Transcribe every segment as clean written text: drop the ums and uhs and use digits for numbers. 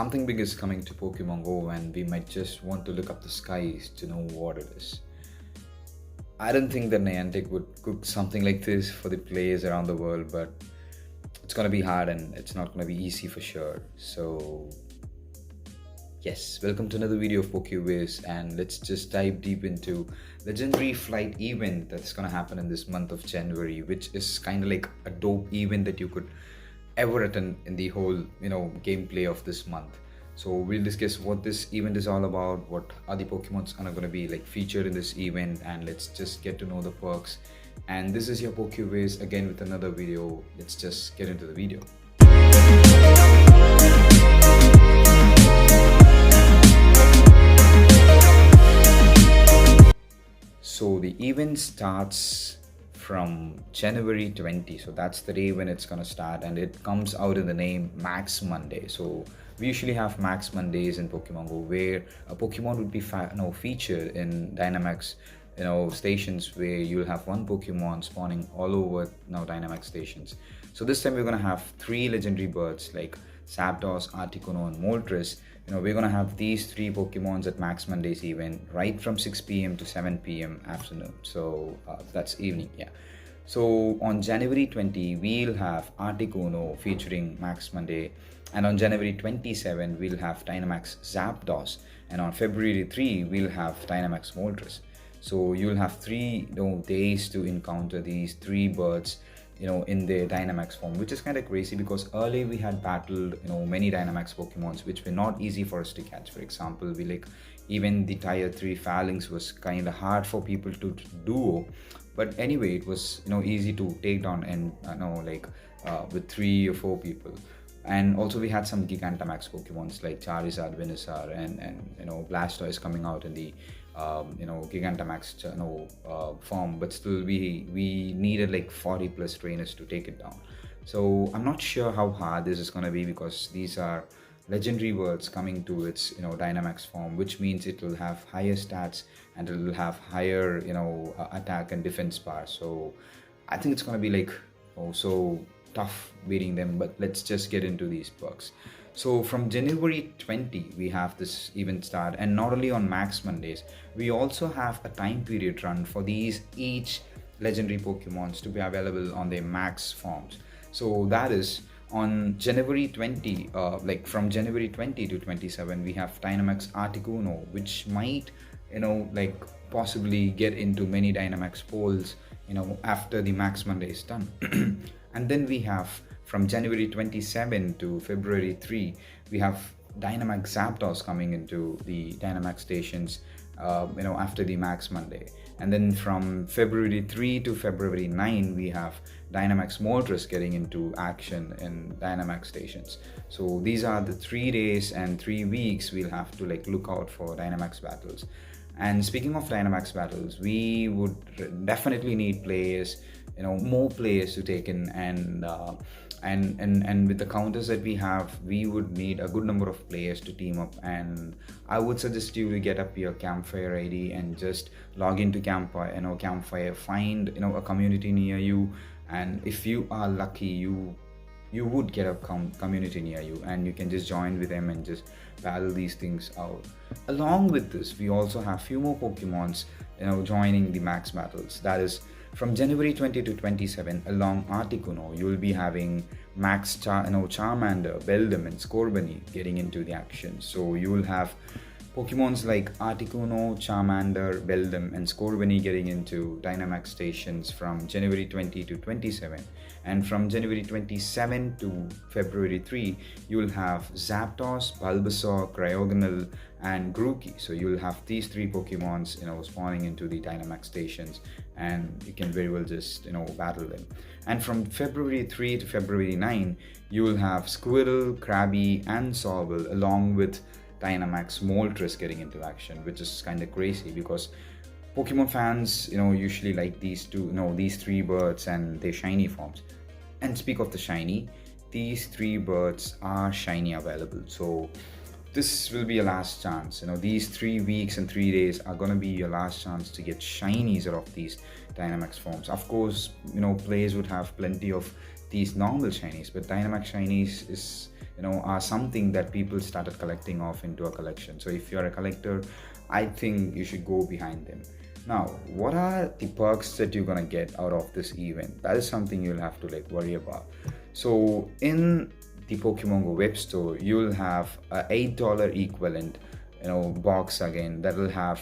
something big is coming to Pokemongo and we might just want to look up the skies to know what it is. I don't think that Niantic would cook something like this for the players around the world, but it's gonna be hard and it's not gonna be easy for sure. So yes, welcome to another video of PokeWiz, and let's just dive deep into legendary flight event that's gonna happen in this month of January, which is kind of like a dope event that you could ever attend in the whole gameplay of this month. So we'll discuss what this event is all about, what are the Pokemons are going to be like featured in this event, and let's just get to know the perks. And this is your PokeWiz again with another video. Let's just get into the video. So the event starts from January 20, so that's the day when it's gonna start, and it comes out in the name Max Monday. So we usually have Max Mondays in Pokemongo, where a Pokemon would be featured in Dynamax stations, where you'll have one Pokemon spawning all over Dynamax stations. So this time we're gonna have 3 legendary birds like Zapdos, Articuno, and Moltres. We're gonna have these 3 Pokemons at Max Monday's event right from 6 p.m. to 7 p.m. afternoon. So that's evening, yeah. So on January 20, we'll have Articuno featuring Max Monday, and on January 27, we'll have Dynamax Zapdos, and on February 3, we'll have Dynamax Moltres. So you'll have 3 days to encounter these 3 birds in their Dynamax form, which is kind of crazy because early we had battled many Dynamax Pokemons which were not easy for us to catch. For example, even the tier 3 Phalanx was kind of hard for people to duo, but anyway it was easy to take down, and with 3 or 4 people. And also we had some Gigantamax Pokemons like Charizard, Venusaur, and Blastoise coming out in the Gigantamax form, but still we needed like 40 plus trainers to take it down. So I'm not sure how hard this is going to be, because these are legendary words coming to its Dynamax form, which means it will have higher stats and it will have higher attack and defense power. So I think it's going to be like so tough beating them, but let's just get into these perks. So from January 20, we have this event start, and not only on Max Mondays, we also have a time period run for each legendary Pokemons to be available on their max forms. So that is on January 20, from January 20 to 27, we have Dynamax Articuno, which might possibly get into many Dynamax polls after the Max Monday is done. And then we have from January 27 to February 3, we have Dynamax Zapdos coming into the Dynamax stations after the Max Monday. And then from February 3 to February 9, we have Dynamax Moltres getting into action in Dynamax stations. So these are the 3 days and 3 weeks we'll have to look out for Dynamax battles. And speaking of Dynamax battles, we would definitely need players, more players to take in, and with the counters that we have, we would need a good number of players to team up. And I would suggest you to get up your Campfire ID and just log into Campfire, find a community near you, and if you are lucky, you would get a community near you, and you can just join with them and just battle these things out. Along with this, we also have few more Pokemons joining the max battles. That is from January 20 to 27, along Articuno, you will be having Max Charmander, Beldum, and Scorbunny getting into the action. So you will have Pokemons like Articuno, Charmander, Beldum, and Scorbunny getting into Dynamax stations from January 20 to 27. And from January 27 to February 3, you will have Zapdos, Bulbasaur, Cryogonal, and Grookey. So you will have these 3 Pokemons spawning into the Dynamax stations, and you can very well just battle them. And from February 3 to February 9, you will have Squirtle, Krabby, and Sobble, along with Dynamax Moltres getting into action, which is kind of crazy because Pokemon fans usually like these 3 birds and their shiny forms. And speak of the shiny, these 3 birds are shiny available, so this will be your last chance. These 3 weeks and 3 days are gonna be your last chance to get shinies out of these Dynamax forms. Of course, players would have plenty of these normal shinies, but Dynamax shinies is are something that people started collecting off into a collection. So if you're a collector, I think you should go behind them. Now, what are the perks that you're gonna get out of this event? That is something you'll have to like worry about. So in the pokemongo web store, you'll have a $8 equivalent box again that will have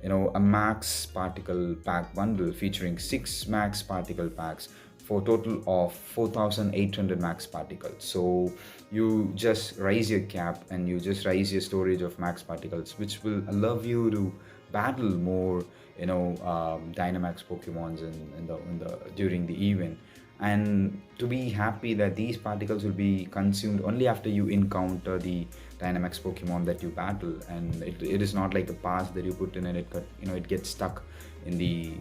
a max particle pack bundle featuring 6 max particle packs for a total of 4,800 max particles. So you just raise your cap and you just raise your storage of max particles, which will allow you to battle more dynamax pokemons in the during the event. And to be happy that these particles will be consumed only after you encounter the dynamax pokemon that you battle, and it is not like a pass that you put in and it gets stuck in the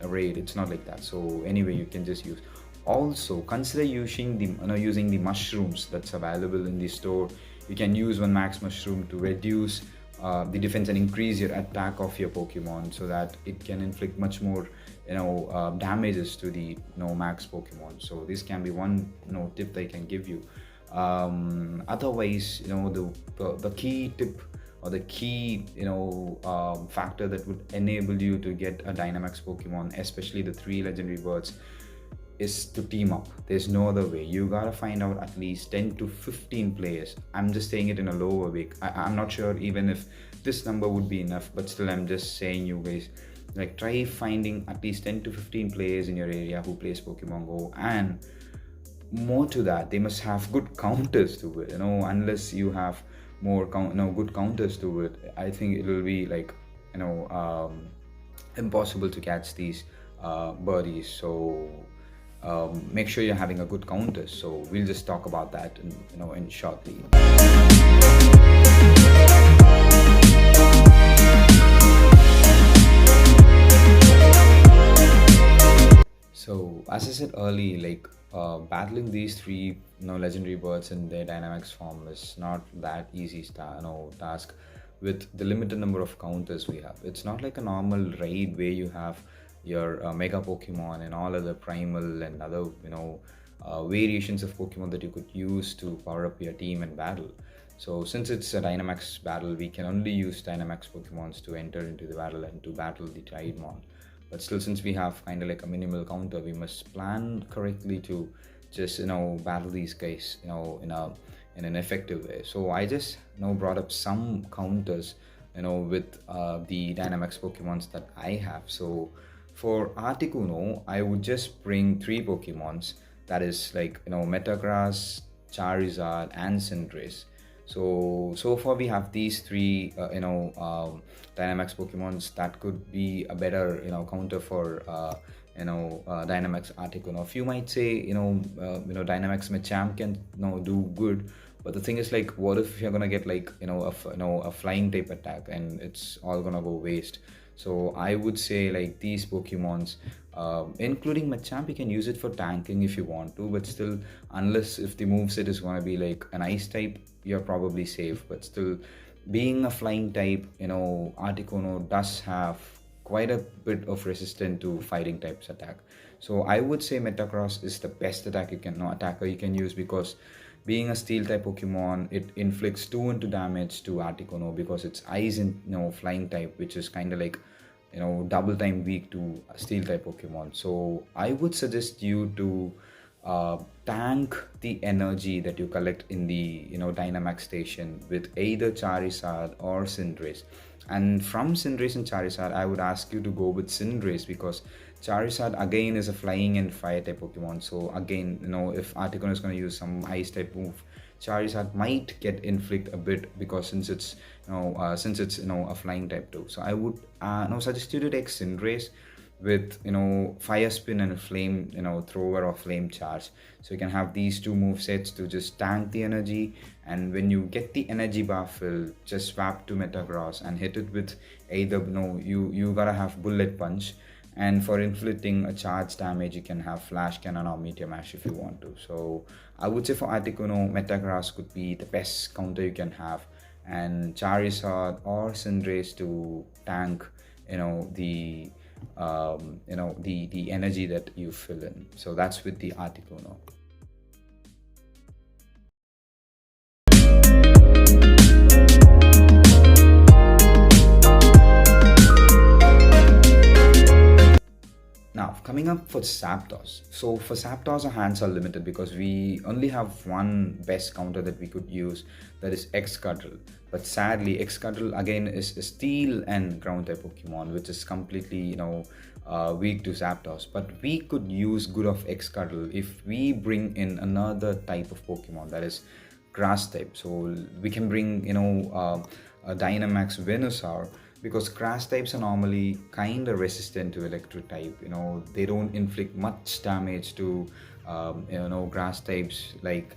raid. It's not like that. So anyway, you can just use. Also consider using the mushrooms that's available in the store. You can use one max mushroom to reduce the defense and increase your attack of your pokemon, so that it can inflict much more damages to the max pokemon. So this can be one tip they can give you. Otherwise, the key tip or the key factor that would enable you to get a dynamax pokemon, especially the 3 legendary birds, is to team up. There's no other way. You gotta find out at least 10 to 15 players. I'm just saying it in a lower way. I'm not sure even if this number would be enough, but still I'm just saying, you guys, like, try finding at least 10 to 15 players in your area who plays Pokemon Go, and more to that, they must have good counters to it. Unless you have more good counters to it, I think it will be like impossible to catch these birdies. So make sure you're having a good counter. So we'll just talk about that in shortly. So as I said early, like battling these 3 legendary birds in their dynamics form is not that easy task with the limited number of counters we have. It's not like a normal raid where you have your mega pokemon and all other primal and other variations of pokemon that you could use to power up your team and battle. So since it's a dynamax battle, we can only use dynamax pokemons to enter into the battle and to battle the Tidemon. But still, since we have kind of like a minimal counter, we must plan correctly to just battle these guys in an effective way. So I just brought up some counters with the dynamax pokemons that I have. So for Articuno, I would just bring 3 pokemons, that is like Metagross, Charizard and Cinderace. So far we have these 3 dynamax pokemons that could be a better counter for dynamax Articuno. If you might say dynamax Machamp can do good, but the thing is, like, what if you're gonna get like a flying type attack and it's all gonna go waste? So I would say, like, these pokemons, including Machamp, you can use it for tanking if you want to, but still, unless if the moveset is going to be like an ice type, you're probably safe. But still, being a flying type, Articuno does have quite a bit of resistance to fighting types attack. So I would say Metagross is the best attacker you can use, because being a steel type pokemon, it inflicts 2 into damage to Articuno because it's ice and flying type, which is kind of like double time weak to a steel type pokemon. So I would suggest you to tank the energy that you collect in the dynamax station with either Charizard or Cinderace. And from Cinderace and Charizard, I would ask you to go with Cinderace, because Charizard again is a flying and fire type pokemon. So again, if Articuno is going to use some ice type move, Charizard might get inflict a bit, because since it's a flying type too. So I would suggest you to take Cinderace with fire spin and a flame thrower or flame charge. So you can have these 2 move sets to just tank the energy, and when you get the energy bar filled, just swap to Metagross and hit it with either you gotta have bullet punch, and for inflicting a charge damage you can have flash cannon or meteor mash if you want to. So I would say for Articuno, Metagross could be the best counter you can have, and Charizard or Cinderace to tank the the energy that you fill in. So that's with the Articuno. coming up for Zapdos. So for Zapdos, our hands are limited because we only have one best counter that we could use, that is Excadrill. But sadly, Excadrill again is a steel and ground type Pokemon, which is completely, weak to Zapdos. But we could use good of Excadrill if we bring in another type of Pokemon, that is grass type. So we can bring, a Dynamax Venusaur, because grass types are normally kind of resistant to electric type. They don't inflict much damage to grass types, like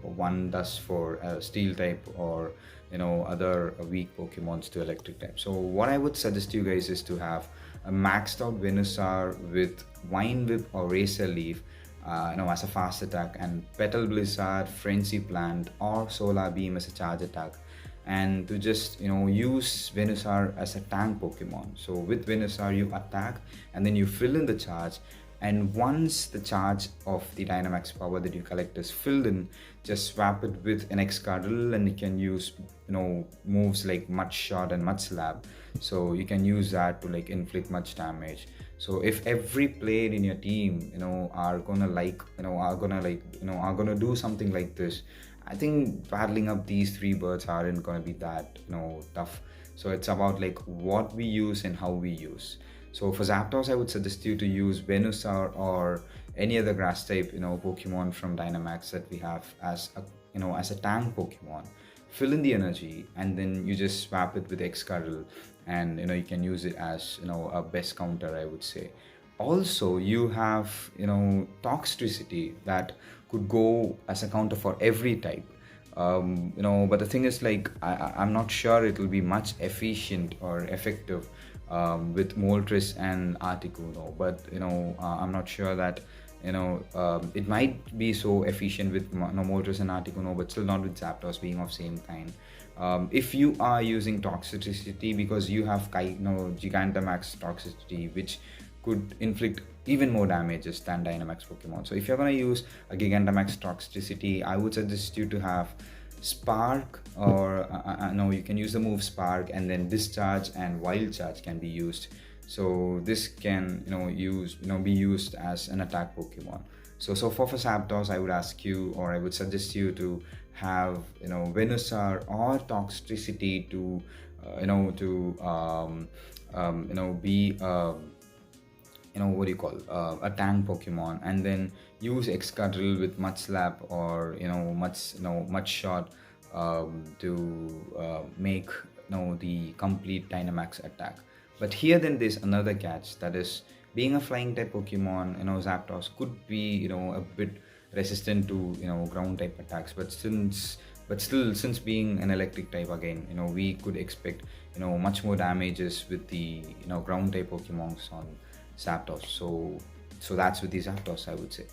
one does for steel type, or other weak Pokemons to electric type. So what I would suggest you guys is to have a maxed out Venusaur with Vine Whip or Razor Leaf, as a fast attack, and Petal Blizzard, Frenzy Plant, or Solar Beam as a charge attack, and to just use Venusaur as a tank Pokemon. So with Venusaur you attack and then you fill in the charge, and once the charge of the Dynamax power that you collect is filled in, just swap it with an Excadrill, and you can use moves like Mud Shot and Mud Slap. So you can use that to inflict much damage. So if every player in your team are gonna do something like this, I think battling up these three birds aren't gonna be that tough. So it's about what we use and how we use. So for Zapdos, I would suggest you to use Venusaur or any other grass type Pokemon from Dynamax that we have as a tank Pokemon. Fill in the energy, and then you just swap it with Excadrill, and you can use it as a best counter, I would say. Also, you have Toxtricity that could go as a counter for every type. But the thing is, I'm not sure it will be much efficient or effective with Moltres and Articuno. But I'm not sure that it might be so efficient with Moltres and Articuno, but still not with Zapdos being of same kind. If you are using Toxicity, because you have Gigantamax Toxicity, which could inflict even more damages than Dynamax Pokemon. So if you're going to use a Gigantamax Toxicity, I would suggest you to have Spark, or no, you can use the move Spark, and then Discharge and Wild Charge can be used. So this can be used as an attack Pokemon. So for Zapdos, I would ask you, or I would suggest you to have Venusaur or Toxtricity to be a tank Pokemon, and then use Excadrill with Mud Slap or Mud Shot to make the complete Dynamax attack. But here then there's another catch, that is, being a flying type Pokemon, Zapdos could be a bit resistant to ground type attacks, but still, since being an electric type, again we could expect much more damages with the ground type Pokemons on Zapdos. So that's with the Zapdos, I would say.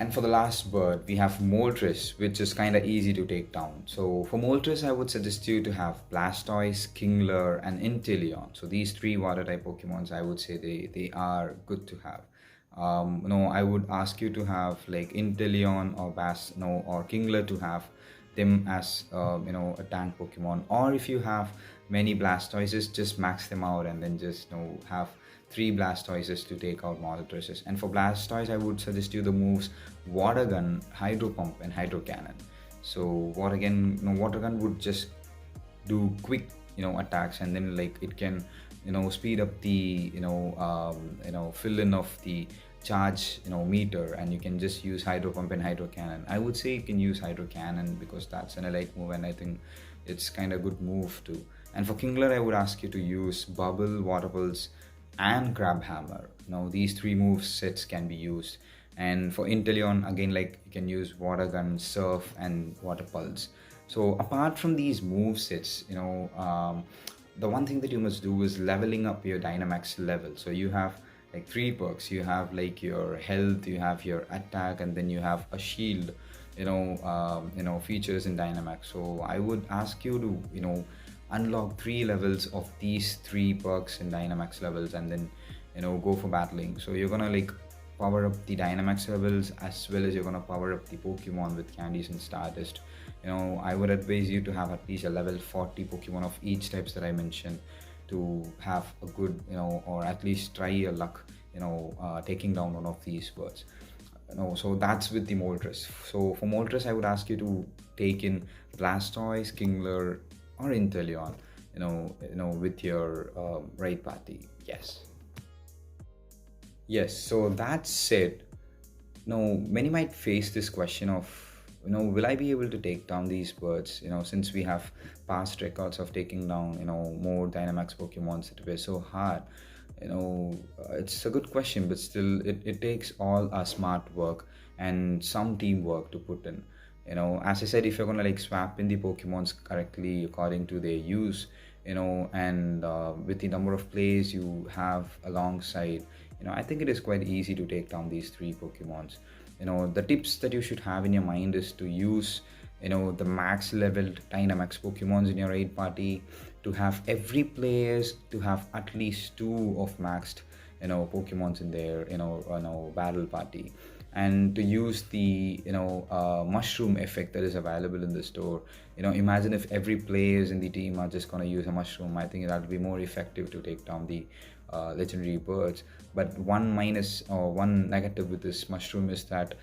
And for the last bird, we have Moltres, which is kind of easy to take down. So for Moltres, I would suggest you to have Blastoise, Kingler, and Inteleon. So these three water type Pokemons, I would say they are good to have. I would ask you to have Inteleon or or Kingler, to have them as a tank Pokemon. Or if you have many Blastoises, just max them out and then just have 3 Blastoises to take out Moltres. And for Blastoise, I would suggest you the moves Water Gun, Hydro Pump, and Hydro Cannon. So Water Gun would just do quick attacks, and then it can speed up the fill in of the charge meter, and you can just use Hydro Pump and Hydro Cannon. I would say you can use Hydro Cannon because that's an elite move, and I think it's kind of good move too. And for Kingler, I would ask you to use Bubble, Water Pulse, and Crab Hammer. These 3 move sets can be used. And for Inteleon, again, you can use Water Gun, Surf, and Water Pulse. So apart from these move sets, the one thing that you must do is leveling up your Dynamax level. So you have 3 perks. You have your health, you have your attack, and then you have a shield features in Dynamax. So I would ask you to unlock 3 levels of these 3 perks in Dynamax levels, and then go for battling. So you're gonna power up the Dynamax levels, as well as you're gonna power up the Pokemon with candies and Stardust. I would advise you to have at least a level 40 Pokemon of each types that I mentioned to have a good, or at least try your luck, taking down one of these birds. So that's with the Moltres. So for Moltres, I would ask you to take in Blastoise, Kingler, or Inteleon, with your right party. Yes, so that said, many might face this question of, will I be able to take down these birds? Since we have past records of taking down, more Dynamax Pokemons, it was so hard. It's a good question, but still, it takes all our smart work and some teamwork to put in. As I said, if you're gonna like swap in the Pokemons correctly according to their use, and with the number of plays you have alongside, I think it is quite easy to take down these three Pokemons. The tips that you should have in your mind is to use, the max leveled Dynamax Pokemons in your raid party, to have every players to have at least two of maxed, Pokemons in their, battle party, and to use the mushroom effect that is available in the store. Imagine if every players in the team are just going to use a mushroom. I think that would be more effective to take down the legendary birds. But one minus or one negative with this mushroom is that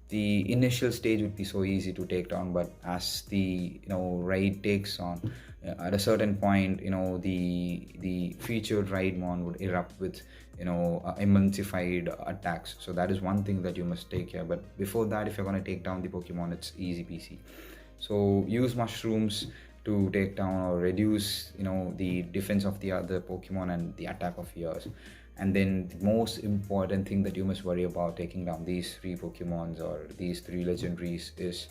the initial stage would be so easy to take down, but as the raid takes on, at a certain point, the featured raidmon would erupt with immensified attacks. So that is one thing that you must take care. But before that, if you're going to take down the Pokemon, it's easy peasy. So use mushrooms to take down or reduce the defense of the other Pokemon and the attack of yours. And then the most important thing that you must worry about taking down these three Pokemons or these three legendaries is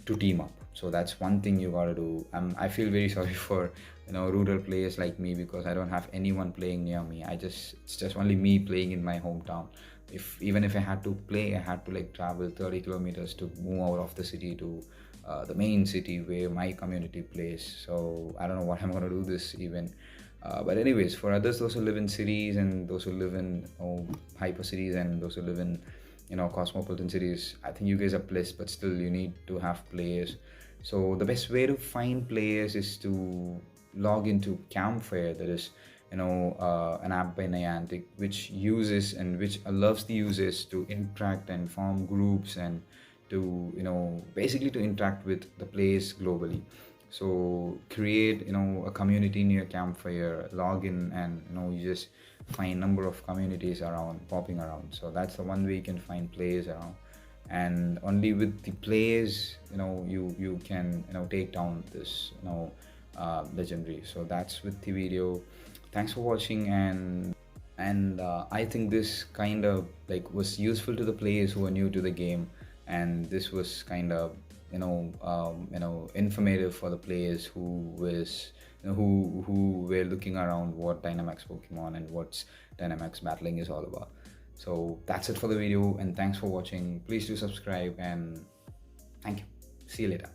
to team up. So that's one thing you gotta do. I feel very sorry for rural players like me, because I don't have anyone playing near me. It's just only me playing in my hometown. Even if I had to play, I had to like travel 30 kilometers to move out of the city to the main city where my community plays. So I don't know what I'm gonna do this even. But anyways, for others, those who live in cities and those who live in hyper cities and those who live in cosmopolitan cities, I think you guys are blessed, but still you need to have players. So the best way to find players is to log into Campfire. That is an app by Niantic which uses and which allows the users to interact and form groups and to basically to interact with the players globally. So create a community in your Campfire, log in, and you just find number of communities around popping around. So that's the one way you can find players around, and only with the players you can take down this legendary. So that's with the video. Thanks for watching, and I think this kind of like was useful to the players who are new to the game, and this was kind of informative for the players who were looking around what Dynamax Pokemon and what's Dynamax battling is all about. So that's it for the video, and thanks for watching. Please do subscribe, and thank you. See you later.